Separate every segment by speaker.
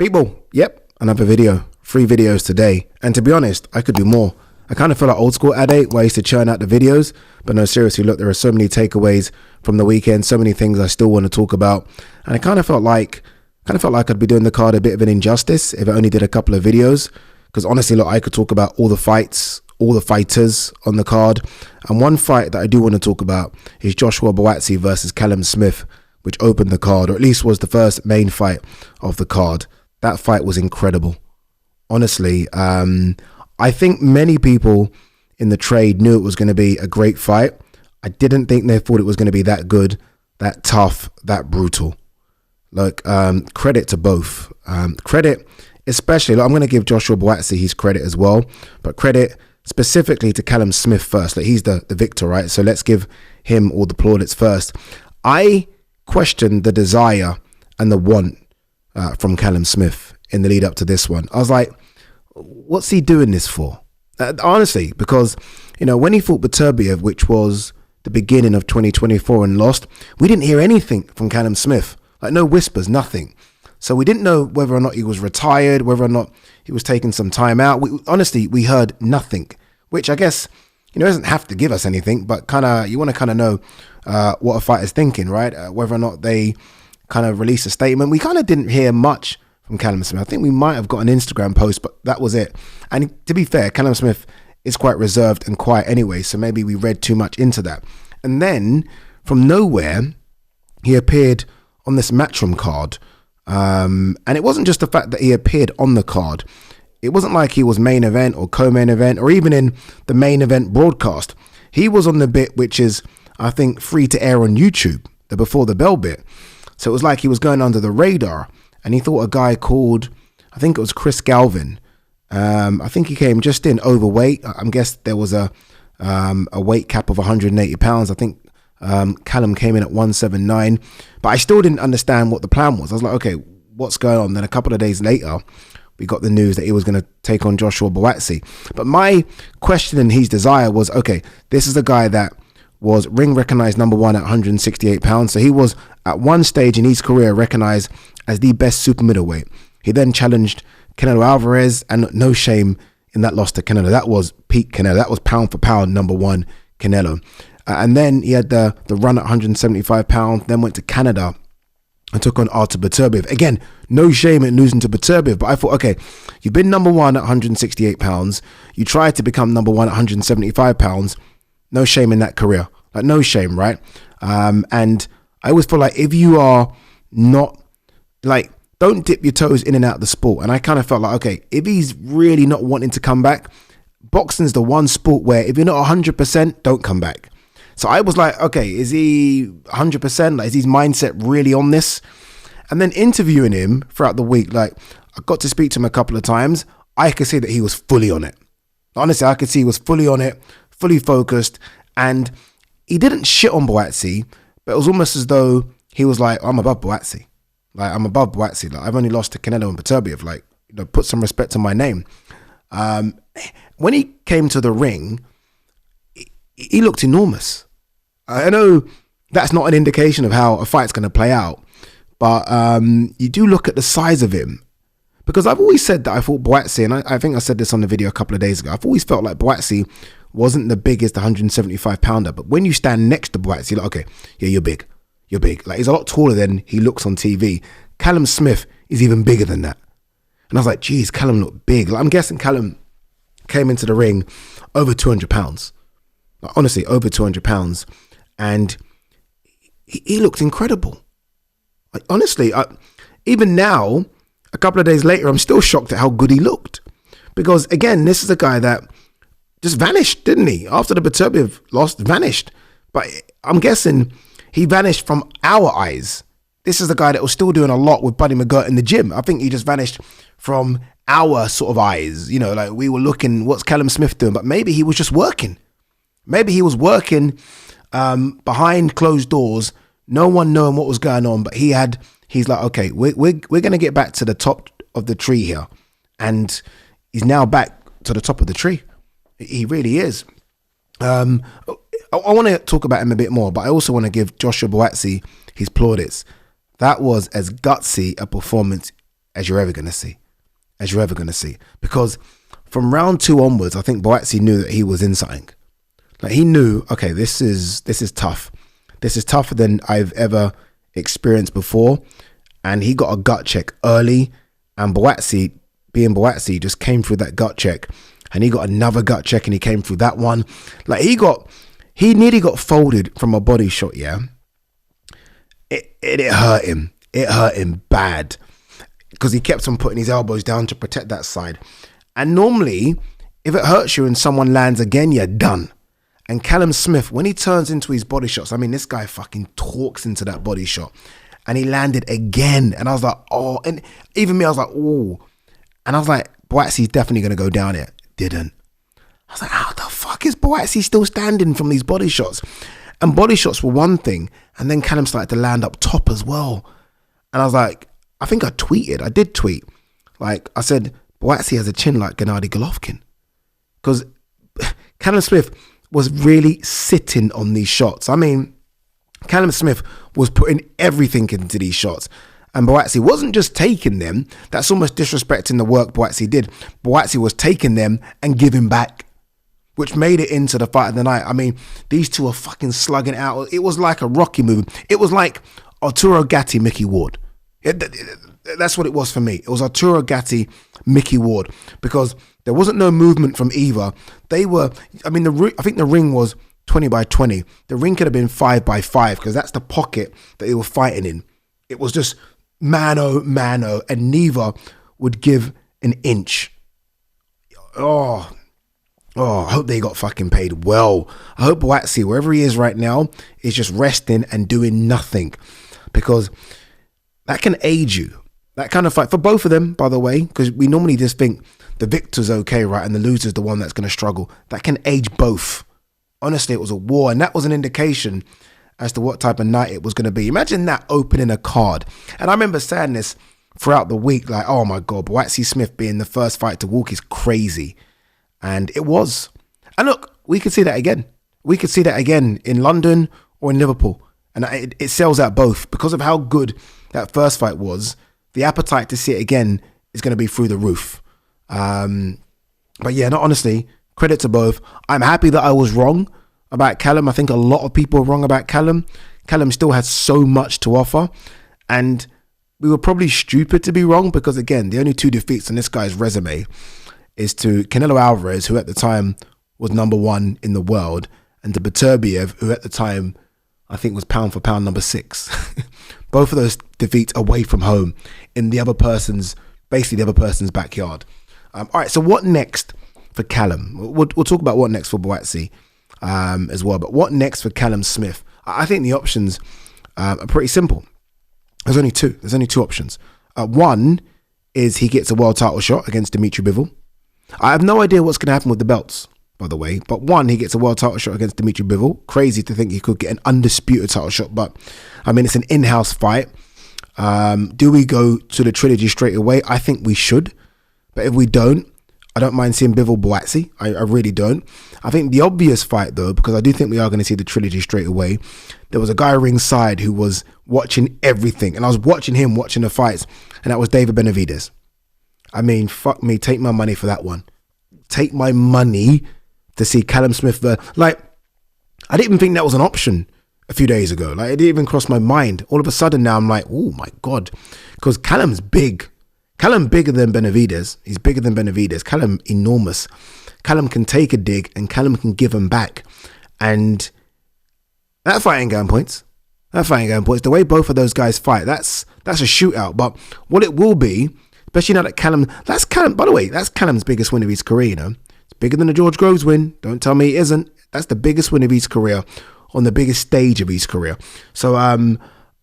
Speaker 1: People, yep, another video. 3 videos today. And to be honest, I could do more. I kind of feel like old school Ade, where I used to churn out the videos. But no, seriously, look, there are so many takeaways from the weekend, so many things I still want to talk about. And I kind of felt like I'd be doing the card a bit of an injustice if I only did a couple of videos. Because honestly, look, I could talk about all the fights, all the fighters on the card. And one fight that I do want to talk about is Joshua Buatsi versus Callum Smith, which opened the card, or at least was the first main fight of the card. That fight was incredible. Honestly, I think many people in the trade knew it was going to be a great fight. I didn't think they thought it was going to be that good, that tough, that brutal. Like, credit to both. Credit, especially, like, I'm going to give Joshua Buatsi his credit as well, but credit specifically to Callum Smith first. Like, he's the victor, right? So let's give him all the plaudits first. I questioned the desire and the want from Callum Smith in the lead up to this one. I was like, what's he doing this for? Honestly, because, you know, when he fought Beterbiev, which was the beginning of 2024 and lost, we didn't hear anything from Callum Smith. Like, no whispers, nothing. So we didn't know whether or not he was retired, whether or not he was taking some time out. Honestly, we heard nothing, which I guess, you know, doesn't have to give us anything, but kind of, you want to kind of know what a fighter's thinking, right? Whether or not they kind of release a statement. We kind of didn't hear much from Callum Smith. I think we might have got an Instagram post, but that was it. And to be fair, Callum Smith is quite reserved and quiet anyway, so maybe we read too much into that. And then, from nowhere, he appeared on this Matchroom card. And it wasn't just the fact that he appeared on the card. It wasn't like he was main event or co-main event or even in the main event broadcast. He was on the bit which is, I think, free to air on YouTube, the before the bell bit. So it was like he was going under the radar, and he thought a guy called, I think it was Chris Galvin. I think he came just in overweight. I'm guessing there was a weight cap of 180 pounds. I think Callum came in at 179, but I still didn't understand what the plan was. I was like, okay, what's going on? Then a couple of days later, we got the news that he was going to take on Joshua Buatsi. But my question and his desire was, okay, this is a guy that was ring recognized number 1 at 168 pounds. So he was at one stage in his career recognized as the best super middleweight. He then challenged Canelo Alvarez, and no shame in that loss to Canelo. That was peak Canelo. That was pound for pound number 1 Canelo. And then he had the run at 175 pounds, then went to Canada and took on Artur Beterbiev. Again, no shame in losing to Beterbiev, but I thought, okay, you've been number 1 at 168 pounds. You tried to become number 1 at 175 pounds. No shame in that career. Like, no shame, right? And I always feel like if you are not, like, don't dip your toes in and out of the sport. And I kind of felt like, okay, if he's really not wanting to come back, boxing's the one sport where if you're not 100%, don't come back. So I was like, okay, is he 100%? Like, is his mindset really on this? And then interviewing him throughout the week, like, I got to speak to him a couple of times. I could see that he was fully on it. Honestly, I could see he was fully on it, fully focused. And he didn't shit on Buatsi, but it was almost as though he was like, I'm above Buatsi. Like, I'm above Buatsi. Like, I've only lost to Canelo and Beterbiev. Like, you know, put some respect on my name. When he came to the ring, he looked enormous. I know that's not an indication of how a fight's going to play out, but you do look at the size of him. Because I've always said that I thought Buatsi, and I think I said this on the video a couple of days ago, I've always felt like Buatsi wasn't the biggest 175 pounder, but when you stand next to Buatsi, you're like, okay, yeah, you're big. You're big. Like, he's a lot taller than he looks on TV. Callum Smith is even bigger than that. And I was like, geez, Callum looked big. Like, I'm guessing Callum came into the ring over 200 pounds. Like, honestly, over 200 pounds. And he looked incredible. Like, honestly, even now, a couple of days later, I'm still shocked at how good he looked. Because, again, this is a guy that just vanished, didn't he? After the Beterbiev loss, vanished. But I'm guessing he vanished from our eyes. This is the guy that was still doing a lot with Buddy McGirt in the gym. I think he just vanished from our sort of eyes. You know, like, we were looking, what's Callum Smith doing? But maybe he was just working. Maybe he was working behind closed doors, no one knowing what was going on. But he's like, okay, we're going to get back to the top of the tree here. And he's now back to the top of the tree. He really is. I want to talk about him a bit more, but I also want to give Joshua Buatsi his plaudits. That was as gutsy a performance as you're ever going to see. As you're ever going to see. Because from round 2 onwards, I think Buatsi knew that he was in something. Like, he knew, okay, this is tough. This is tougher than I've ever experienced before. And he got a gut check early. And Buatsi, being Buatsi, just came through that gut check. And he got another gut check and he came through that one. Like, he nearly got folded from a body shot, yeah? It hurt him. It hurt him bad. Because he kept on putting his elbows down to protect that side. And normally, if it hurts you and someone lands again, you're done. And Callum Smith, when he turns into his body shots, I mean, this guy fucking talks into that body shot. And he landed again. And I was like, oh. And even me, I was like, oh. And I was like, Buatsi's definitely going to go down here. Didn't. I was like, how the fuck is Buatsi still standing from these body shots? And body shots were one thing. And then Callum started to land up top as well. And I was like, I think I did tweet. Like, I said, Buatsi has a chin like Gennady Golovkin. Because Callum Smith was really sitting on these shots. I mean, Callum Smith was putting everything into these shots. And Buatsi wasn't just taking them. That's almost disrespecting the work Buatsi did. Buatsi was taking them and giving back, which made it into the fight of the night. I mean, these two are fucking slugging out. It was like a Rocky movie. It was like Arturo Gatti, Mickey Ward. That's what it was for me. It was Arturo Gatti, Mickey Ward, because there wasn't no movement from either. They were, I mean, I think the ring was 20 by 20. The ring could have been 5 by 5 because that's the pocket that they were fighting in. It was just mano, and neither would give an inch. Oh, I hope they got fucking paid well. I hope Buatsi, wherever he is right now, is just resting and doing nothing, because that can age you. That kind of fight, for both of them, by the way, because we normally just think the victor's okay, right, and the loser's the one that's going to struggle. That can age both. Honestly, it was a war, and that was an indication as to what type of night it was going to be. Imagine that opening a card. And I remember saying this throughout the week, like, oh my God, Buatsi Smith being the first fight to walk is crazy. And it was. And look, we could see that again. We could see that again in London or in Liverpool. And it sells out both. Because of how good that first fight was, the appetite to see it again is going to be through the roof. But yeah, no, honestly, credit to both. I'm happy that I was wrong about Callum. I think a lot of people were wrong about Callum. Callum still has so much to offer. And we were probably stupid to be wrong, because again, the only 2 defeats on this guy's resume is to Canelo Alvarez, who at the time was number 1 in the world, and to Beterbiev, who at the time I think was pound for pound number 6. Both of those defeats away from home in the other person's backyard. All right, so what next for Callum? We'll talk about what next for Buatsi as well, but what next for Callum Smith? I think the options are pretty simple. There's only two. There's only 2 options. One is he gets a world title shot against Dimitri Bivol. I have no idea what's going to happen with the belts, by the way, but one, he gets a world title shot against Dimitri Bivol. Crazy to think he could get an undisputed title shot, but I mean, it's an in-house fight. Do we go to the trilogy straight away? I think we should, but if we don't, I don't mind seeing Bivol Buatsi. I really don't. I think the obvious fight, though, because I do think we are going to see the trilogy straight away, there was a guy ringside who was watching everything, and I was watching him watching the fights, and that was David Benavidez. I mean, fuck me, take my money for that one. Take my money to see Callum Smith. Like, I didn't even think that was an option a few days ago. Like, it didn't even cross my mind. All of a sudden now I'm like, oh my God, because Callum's big. Callum bigger than Benavidez. He's bigger than Benavidez. Callum enormous. Callum can take a dig and Callum can give him back. And that fight ain't going points. The way both of those guys fight, that's a shootout. But what it will be, especially now that Callum, by the way, that's Callum's biggest win of his career, you know. It's bigger than the George Groves win. Don't tell me it isn't. That's the biggest win of his career on the biggest stage of his career. So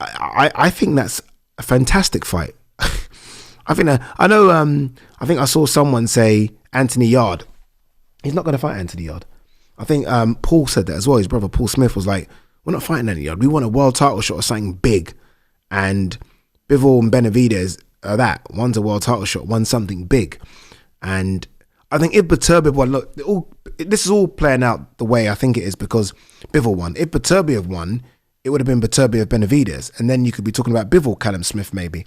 Speaker 1: I think that's a fantastic fight. I think I saw someone say Anthony Yard. He's not going to fight Anthony Yard. I think Paul said that as well. His brother Paul Smith was like, we're not fighting Anthony Yard. We want a world title shot or something big. And Bivol and Benavidez are that. One's a world title shot, one's something big. And I think if Beterbiev won, look, this is all playing out the way I think it is because Bivol won. If Beterbiev won, it would have been Beterbiev Benavidez. And then you could be talking about Bivol Callum Smith maybe.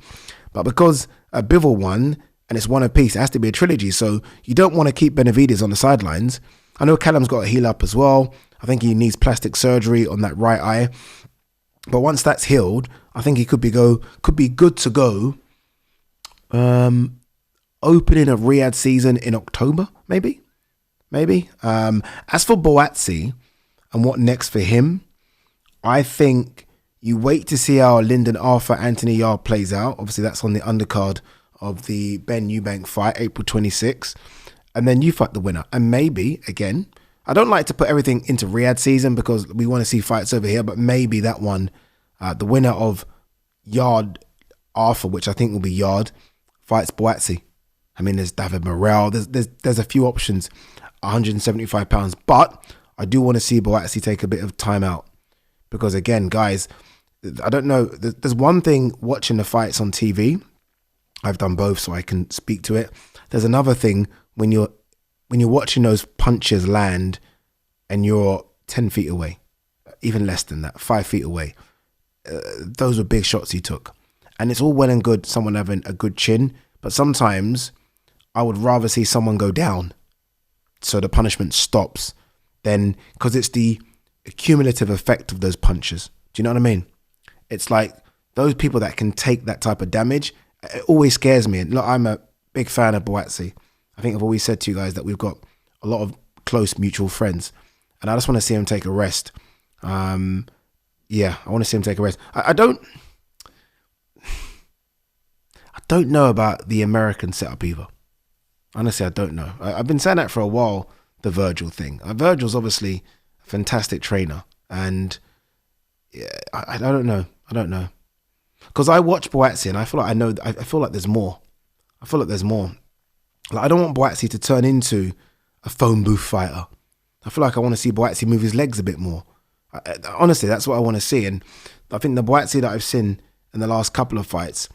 Speaker 1: But because Bivol won, and it's one apiece, it has to be a trilogy. So you don't want to keep Benavidez on the sidelines. I know Callum's got to heal up as well. I think he needs plastic surgery on that right eye. But once that's healed, I think he could be good to go. Opening a Riyadh season in October, maybe. As for Buatsi and what next for him, I think you wait to see how Lyndon Arthur Anthony Yarde plays out. Obviously, that's on the undercard of the Ben Eubank fight, April 26th. And then you fight the winner. And maybe, again, I don't like to put everything into Riyadh season because we want to see fights over here, but maybe that one, the winner of Yarde Arthur, which I think will be Yarde, fights Buatsi. I mean, there's David Morrell. There's a few options, 175 pounds. But I do want to see Buatsi take a bit of time out. Because again, guys, I don't know. There's one thing watching the fights on TV. I've done both, so I can speak to it. There's another thing when you're watching those punches land and you're 10 feet away, even less than that, 5 feet away. Those were big shots he took. And it's all well and good, someone having a good chin, but sometimes I would rather see someone go down so the punishment stops than, because it's the cumulative effect of those punches. Do you know what I mean? It's like those people that can take that type of damage, it always scares me. And look, I'm a big fan of Buatsi. I think I've always said to you guys that we've got a lot of close mutual friends, and I just want to see him take a rest. I want to see him take a rest. I don't know about the American setup either. Honestly, I don't know. I've been saying that for a while, the Virgil thing. Virgil's obviously a fantastic trainer, and I don't know. Because I watch Buatsi and I feel like I feel like there's more. Like, I don't want Buatsi to turn into a phone booth fighter. I feel like I want to see Buatsi move his legs a bit more. Honestly, that's what I want to see. And I think the Buatsi that I've seen in the last couple of fights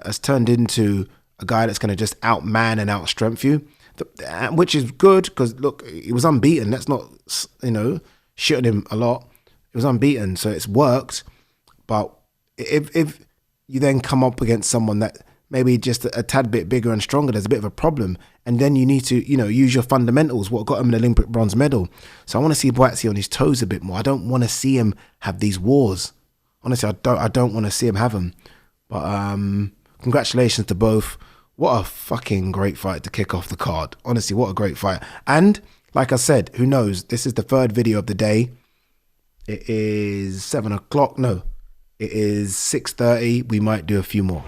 Speaker 1: has turned into a guy that's going to just outman and outstrength you, which is good because, look, he was unbeaten. Let's not, shit on him a lot. He was unbeaten, so it's worked. But if you then come up against someone that maybe just a tad bit bigger and stronger, there's a bit of a problem. And then you need to, use your fundamentals, what got him an Olympic bronze medal. So I want to see Buatsi on his toes a bit more. I don't want to see him have these wars. Honestly, I don't want to see him have them. But congratulations to both. What a fucking great fight to kick off the card. Honestly, what a great fight. And like I said, who knows? This is the third video of the day. It is 7 o'clock. No, it is 6:30. We might do a few more.